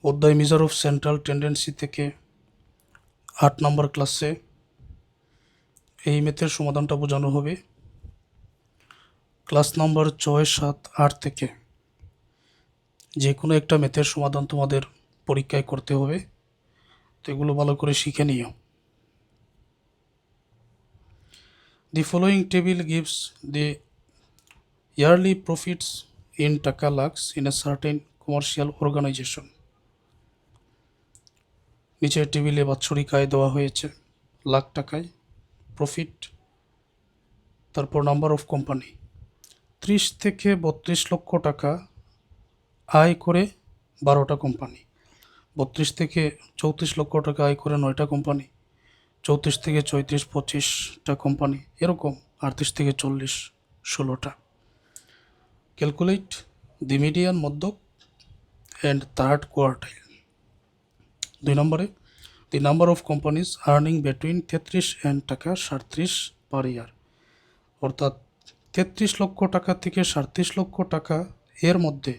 অধ্যায় measure of central tendency থেকে 8 নম্বর ক্লাসে এই ম্যাথের সমাধানটা বোঝানো হবে। ক্লাস নাম্বার 6, 7, 8 থেকে যে কোনো একটা ম্যাথের সমাধান তোমাদের পরীক্ষায় করতে হবে, তো এগুলো ভালো করে শিখে নিও। The following table gives the yearly profits in টাকা lakhs in a certain commercial organization. নিচের টেবিলে বাৎসরিক আয় দেওয়া হয়েছে লাখ টাকায়, প্রফিট, তারপর নাম্বার অফ কোম্পানি। 30 থেকে 32 লক্ষ টাকা আয় করে 12টা কোম্পানি, 32 থেকে 34 লক্ষ টাকা আয় করে 9টা কোম্পানি, 34 থেকে 34, 25টা কোম্পানি, এরকম 38 থেকে 40, 16টা। ক্যালকুলেট দি মিডিয়ান, মধ্যক, অ্যান্ড থার্ড কোয়ার্টাইল। 2 নম্বরে the number of companies earning between 33 and টাকা 37 পার ইয়ার, অর্থাৎ 33 লক্ষ টাকা থেকে 37 লক্ষ টাকা এর মধ্যে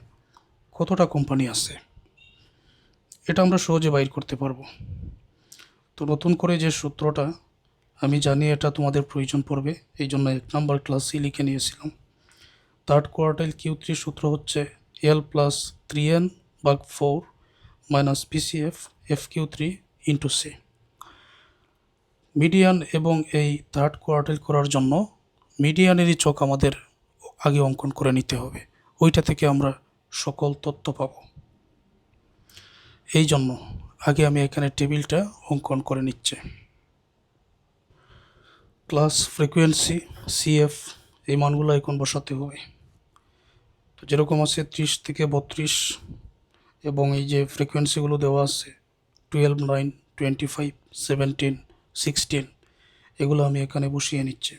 কতটা কোম্পানি আছে, এটা আমরা সহজে বাইর করতে পারবো। তো নতুন করে যে সূত্রটা আমি জানি এটা তোমাদের প্রয়োজন পড়বে, এই জন্য 1 নম্বর ক্লাসেই লিখে নিয়েছিলাম। থার্ড কোয়ার্টাইল Q3 সূত্র হচ্ছে L plus 3n/4 minus PCF FQ3 into C। Median এবং এই থার্ড কোয়ার্টাইল করার জন্য মিডিয়ানেরই চক আমাদের আগে অঙ্কন করে নিতে হবে, ওইটা থেকে আমরা সকল তথ্য পাব। এই জন্য আগে আমি এখানে টেবিলটা অঙ্কন করে নিচ্ছি। ক্লাস ফ্রিকোয়েন্সি CF এই মানগুলো এখন বসাতে হবে। তো যেরকম আছে 30 থেকে 32 এবং এই যে ফ্রিকোয়েন্সিগুলো দেওয়া আছে 12, 9, 25, 17, 16, এগুলো আমি এখানে বসিয়ে নিচ্ছি।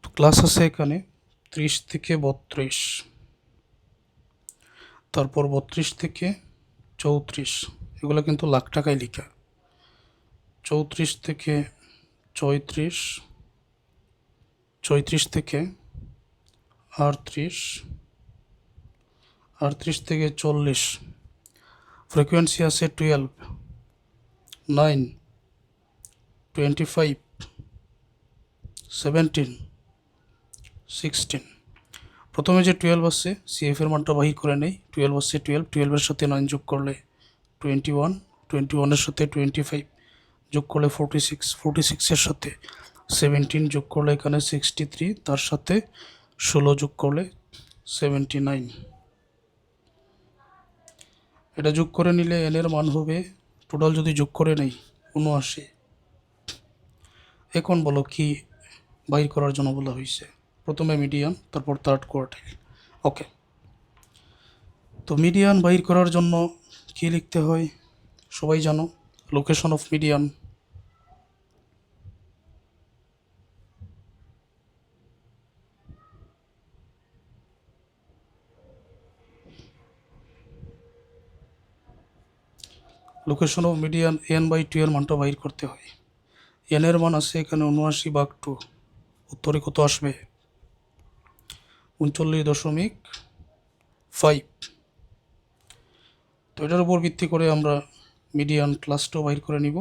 তো ক্লাস আছে এখানে 30 থেকে 32, তারপর 32 থেকে 34, এগুলো কিন্তু লাখ টাকায় লেখা। 34 থেকে 34, 34 থেকে 38, 38 থেকে 40, ফ্রিকোয়েন্সি আছে 12, 9, 25, 17, 16। প্রথমে যে 12 আসছে CF এর মানটা বাহির করে নেই। 12 আসছে 12 এর সাথে 9 যোগ করলে 21, 21 এর সাথে 25 যোগ করলে 46, 46 এর সাথে 17 যোগ করলে এখানে 63, তার সাথে 16 যোগ করলে 79। এটা যোগ করে নিলে n এর মান হবে, টোটাল যদি যোগ করে নেই, 79। এখন বলো কি বাইর করার জন্য বলা হয়েছে? প্রথমে মিডিয়ান, তারপর থার্ড কোয়ার্টাইল। ওকে, তো মিডিয়ান বাইর করার জন্য কি লিখতে হয় সবাই জানো, location of median. Location of median n/2 এর মানটা বাইর করতে হয়। n এর মান আছে এখানে 79/2, উত্তরে কত আসবে? 39.5। তো এটার উপর ভিত্তি করে আমরা মিডিয়ান ক্লাসটাও বাইর করে নিব।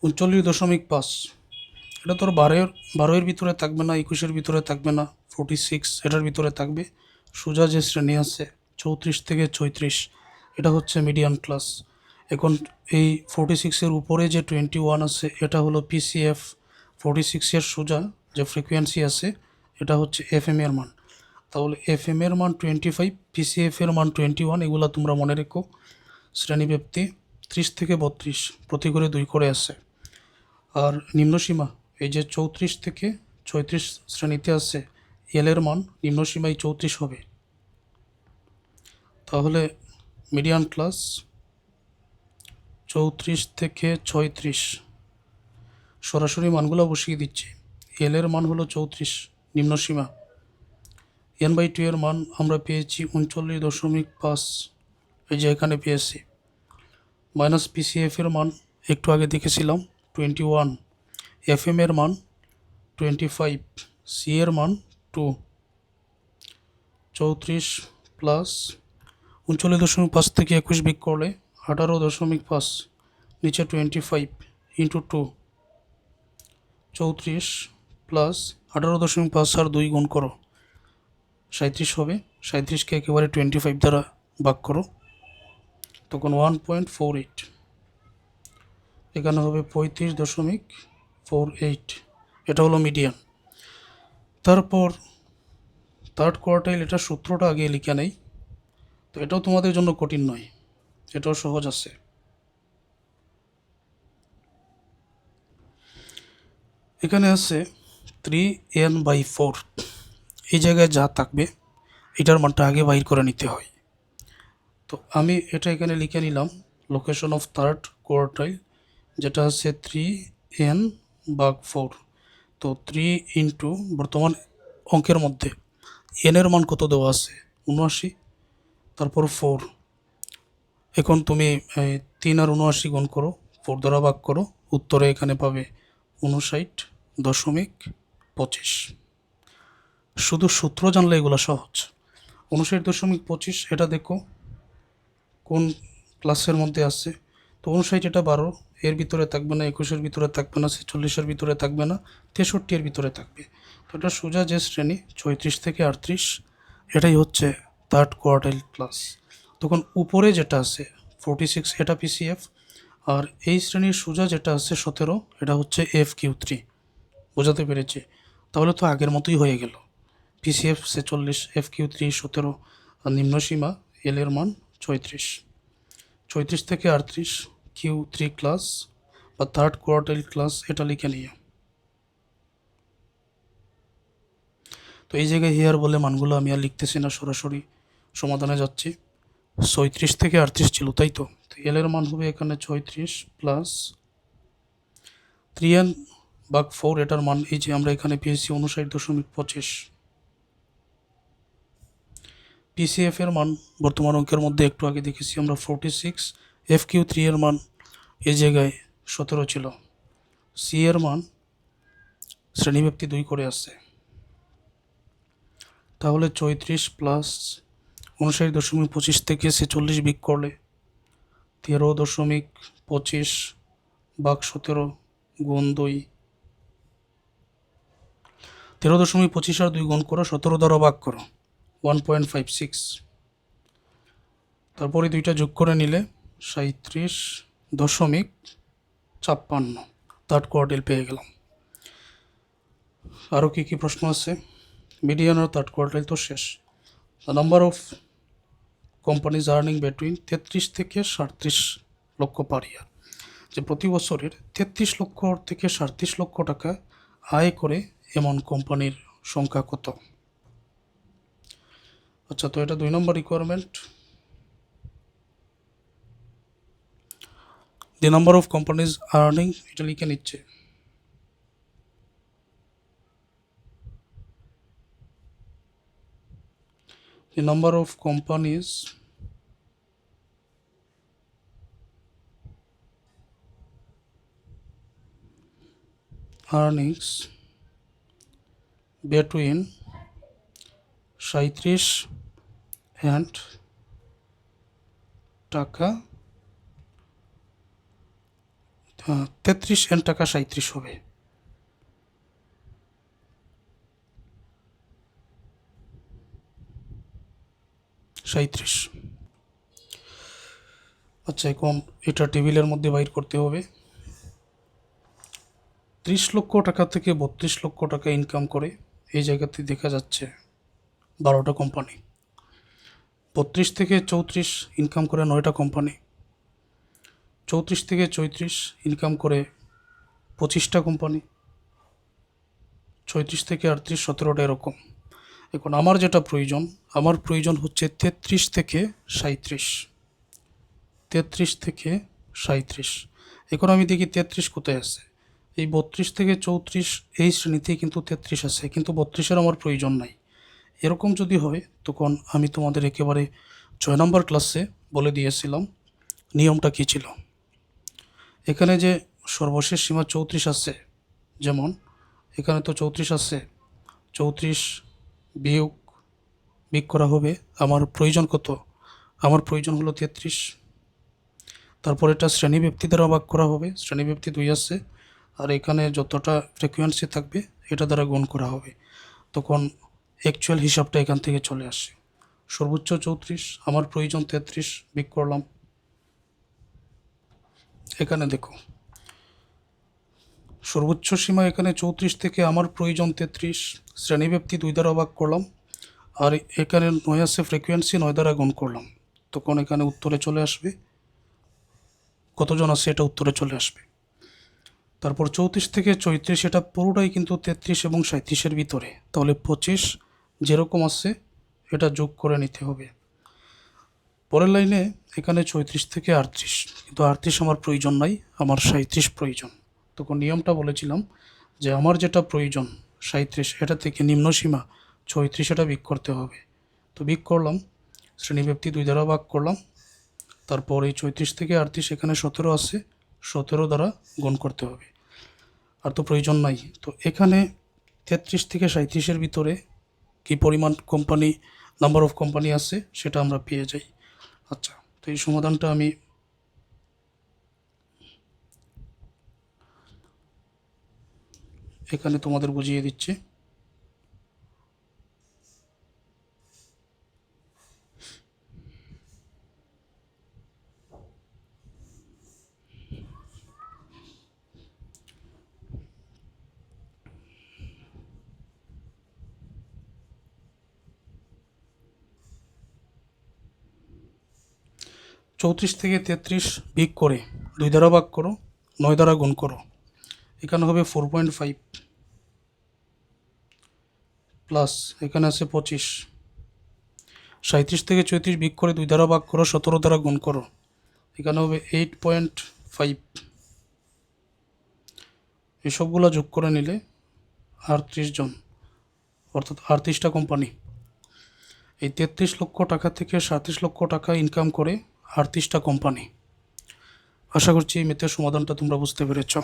(39.5) এটা তোর 12-এর ভিতরে থাকবে না, 21-এর ভিতরে থাকবে না, 46 এটার ভিতরে থাকবে। সোজা যে শ্রেণী আছে 34 থেকে 36, এটা হচ্ছে মিডিয়ান ক্লাস। এখন এই 46-এর উপরে যে 21 আছে এটা হলো PCF। 46-এর সোজা যে ফ্রিকোয়েন্সি আছে এটা হচ্ছে FM এর মান। তাহলে FM এর মান 25, PCF এর মান 21, এগুলো তোমরা মনে রেখো। শ্রেণীব্যাপ্তি 30 থেকে 32, প্রতি করে 2 করে আছে। আর নিম্নসীমা এই যে 34 থেকে 36 শ্রেণীতে আছে, এল এর মান নিম্নসীমায় 34 হবে। তাহলে মিডিয়ান ক্লাস 34 থেকে 36, সরাসরি মানগুলো বসিয়ে দিচ্ছি। এল এর মান হলো 34, নিম্নসীমা। n/2 এর মান আমরা পেয়েছি 39.5, এই যে এখানে পেয়েছি। মাইনাস PCF এর মান একটু আগে দেখেছিলাম 21, FM এর মান 25, সি এর মান 2, 34 প্লাস 39.5 থেকে 21 বিয়োগ করলে 18.5, নিচে 25 ইন্টু 2, 34 প্লাস 18.5 আর 2 গুণ করো, 37 হবে। 37কে একেবারে 25 দ্বারা ভাগ করো, তখন 1.48, এখানে হবে 35.48, এটা হলো মিডিয়ান। তারপর থার্ড কোয়ার্টাইল, এটা সূত্রটা আগে লিখে নেই, তো এটাও তোমাদের জন্য কঠিন নয়, এটাও সহজ আছে। এখানে আছে 3n/4, এই জায়গায় যা থাকবে এটার মানটা আগে বাইর করে নিতে হয়। তো আমি এটা এখানে লিখে নিলাম, লোকেশন অফ থার্ড কোয়ার্টাইল যেটা আছে 3n/4। তো 3 ইন্টু বর্তমান অঙ্কের মধ্যে এন এর মান কত দেওয়া আছে, 79, তারপর 4। এখন তুমি 3 আর 79 গুণ করো, 4 দ্বারা ভাগ করো, উত্তরে এখানে পাবে 59.25। শুধু সূত্র জানলে এগুলো সহজ। 59.25, এটা দেখো কোন ক্লাসের মধ্যে আছে। তো 59 এটা 12, এর ভিতরে থাকবে না, 21-এর ভিতরে থাকবে না, 46-এর ভিতরে থাকবে না, 63-এর ভিতরে থাকবে। তো এটা সোজা যে শ্রেণী 34 থেকে 38, এটাই হচ্ছে থার্ড কোয়ার্টাইল ক্লাস। তখন উপরে যেটা আছে 46, এটা পিসিএফ, আর এই শ্রেণীর সোজা যেটা আছে 17, এটা হচ্ছে FQ3। বোঝাতে পেরেছি? তাহলে তো আগের মতোই হয়ে গেল, পিসিএফ 46, FQ3 17, আর নিম্নসীমা এল এর মান 34। 34 থেকে 38 Q3 ক্লাস বা থার্ড কোয়ার্টাইল ক্লাস, এটা লিখে নিয়ে। তো এই জায়গায় হিয়ার বলে মানগুলো আমি আর লিখতেছি না, সরাসরি সমাধানে যাচ্ছি। 37 থেকে 38 ছিল, তাই তো? এল এর মান হবে এখানে 36 প্লাস 3n/4, এটার মান এই যে আমরা এখানে পেয়েছি 59.25। পিসিএফ এর মান বর্তমান অঙ্কের মধ্যে একটু আগে দেখেছি আমরা 46, FQ3 এর মান এই জায়গায় 17 ছিল, সি এর মান শ্রেণীব্যাপ্তি 2 করে আসছে। তাহলে 34 প্লাস 59.25 থেকে 46 বিয়োগ করলে 13.25 ভাগ 17 গুণ 2, 13.25 আর 2 গুণ করো, 17 দ্বারা ভাগ করো, 1.56। তারপরে দুইটা যোগ করে নিলে 37.56, থার্ড কোয়ার্টাইল পেয়ে গেলাম। আরও কী কী প্রশ্ন আছে? মিডিয়ান আর থার্ড কোয়ার্টাইল তো শেষ। The number of companies earning between 33 থেকে 37 লক্ষ পার ইয়ার, যে প্রতি বছরের 33 লক্ষ থেকে 37 লক্ষ টাকা আয় করে এমন কোম্পানির সংখ্যা কত? আচ্ছা, তো এটা 2 নম্বর requirement. The number of companies earning, এটা লিখে নিচ্ছে। The number of companies earnings between 37 and টাকা 33 and টাকা 37 হবে। আচ্ছা, এখন এটা টেবিলের মধ্যে বাইর করতে হবে। 30 লক্ষ টাকা থেকে 32 লক্ষ টাকা ইনকাম করে এই জায়গাতে দেখা যাচ্ছে 12টা কোম্পানি। 32 থেকে 34 ইনকাম করে 9টা কোম্পানি। 34 থেকে 34 ইনকাম করে 25টা কোম্পানি। 36 থেকে 38 17টা, এরকম। এখন আমার যেটা প্রয়োজন, আমার প্রয়োজন হচ্ছে 33 থেকে 37। 33 থেকে 37। এখন আমি দেখি 33 কোথায় আছে। এই 32 থেকে 34 এই শ্রেণীতেই কিন্তু 33 আছে, কিন্তু 32-এর আমার প্রয়োজন নাই। এরকম যদি হয়, তখন আমি তোমাদের একেবারে 6 নম্বর ক্লাসে বলে দিয়েছিলাম নিয়মটা কী ছিল। এখানে যে সর্বশেষ সীমা 34 আছে, যেমন এখানে তো 34 আছে, 34 বিয়োগ করা হবে। আমার প্রয়োজন কত? আমার প্রয়োজন হলো 33। তারপর এটা শ্রেণীব্যাপ্তি দ্বারা ভাগ করা হবে, শ্রেণীব্যাপ্তি 2 আছে, আর এখানে যতটা ফ্রিকোয়েন্সি থাকবে এটা দ্বারা গুণ করা হবে। তখন অ্যাকচুয়াল হিসাবটা এখান থেকে চলে আসে। সর্বোচ্চ 34, আমার প্রয়োজন 33, বিয়োগ করলাম। এখানে দেখো সর্বোচ্চ সীমা এখানে 34 থেকে আমার প্রয়োজন 33, শ্রেণীব্যাপ্তি 2 দ্বারা ভাগ করলাম, আর এখানে 9 আছে ফ্রিকোয়েন্সি, 9 দ্বারা গুণ করলাম। তখন এখানে উত্তরে চলে আসবে কতজন আছে, এটা উত্তরে চলে আসবে। তারপর 34 থেকে 34, এটা পুরোটাই কিন্তু 33 এবং 37-এর ভিতরে, তাহলে 25 যেরকম আছে এটা যোগ করে নিতে হবে। পরের লাইনে এখানে 34 থেকে 38, কিন্তু 38 আমার প্রয়োজন নাই, আমার 37 প্রয়োজন। তখন নিয়মটা বলেছিলাম যে আমার যেটা প্রয়োজন 37, এটা থেকে নিম্ন সীমা 36, এটা বিয়োগ করতে হবে। তো বিয়োগ করলাম, শ্রেণীব্যাপ্তি 2 দ্বারা ভাগ করলাম, তারপর এই 34 থেকে 38 এখানে 17 আছে, 17 দ্বারা গুণ করতে হবে। আর তো প্রয়োজন নাই। তো এখানে 33 থেকে 37-এর ভিতরে কী পরিমাণ কোম্পানি, নাম্বার অফ কোম্পানি আছে সেটা আমরা পেয়ে যাই। আচ্ছা, তো এই সমাধানটা আমি এখানে তোমাদের বুঝিয়ে দিচ্ছি। চৌত্রিশ থেকে 33 বিয়োগ করে 2 দ্বারা ভাগ করো, 9 দ্বারা গুণ করো, এখানে হবে 4.5 প্লাস এখানে আছে 25। 37 থেকে 34 বিয়োগ করে 2 দ্বারা ভাগ করো, 17 দ্বারা গুণ করো, এখানে হবে 8.5। এসবগুলো যোগ করে নিলে 38 জন, অর্থাৎ 38টা কোম্পানি। এই 33 লক্ষ টাকা থেকে 37 লক্ষ টাকা ইনকাম করে 38টা কোম্পানি। আশা করছি এই ম্যাথের সমাধানটা তোমরা বুঝতে পেরেছ।